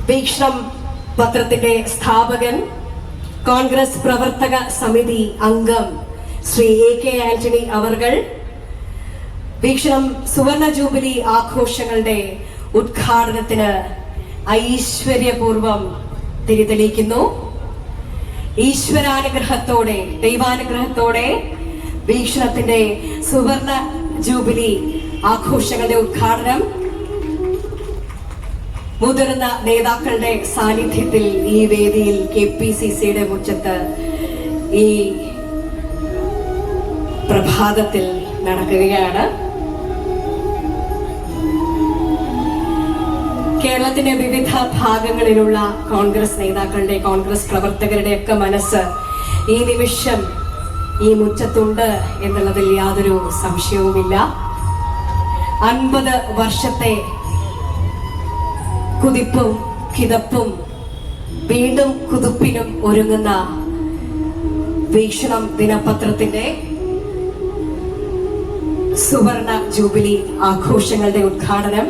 വീക്ഷണം പത്രത്തിന്റെ സ്ഥാപകൻ, കോൺഗ്രസ് പ്രവർത്തക സമിതി അംഗം ശ്രീ AK ആന്റണി അവർകൾ വീക്ഷണം സുവർണ ജൂബിലി ആഘോഷങ്ങളുടെ ഉദ്ഘാടനത്തിന് ഐശ്വര്യപൂർവം തിരിതെളിക്കുന്നു. ഈശ്വരാനുഗ്രഹത്തോടെ, ദൈവാനുഗ്രഹത്തോടെ വീക്ഷണത്തിന്റെ സുവർണ ജൂബിലി ആഘോഷങ്ങളുടെ ഉദ്ഘാടനം മുതിർന്ന നേതാക്കളുടെ സാന്നിധ്യത്തിൽ ഈ വേദിയിൽ KPCCയുടെ മുറ്റത്ത് ഈ പ്രഭാതത്തിൽ നടക്കുകയാണ്. കേരളത്തിന്റെ വിവിധ ഭാഗങ്ങളിലുള്ള കോൺഗ്രസ് നേതാക്കളുടെ, കോൺഗ്രസ് പ്രവർത്തകരുടെ ഒക്കെ മനസ്സ് ഈ നിമിഷം ഈ മുറ്റത്തുണ്ട് എന്നുള്ളതിൽ യാതൊരു സംശയവുമില്ല. 50 വർഷത്തെ കുതിപ്പും കിതപ്പും വീണ്ടും കുതിപ്പിനും ഒരുങ്ങുന്ന വീക്ഷണം ദിനപത്രത്തിന്റെ സുവർണ ജൂബിലി ആഘോഷങ്ങളുടെ ഉദ്ഘാടനം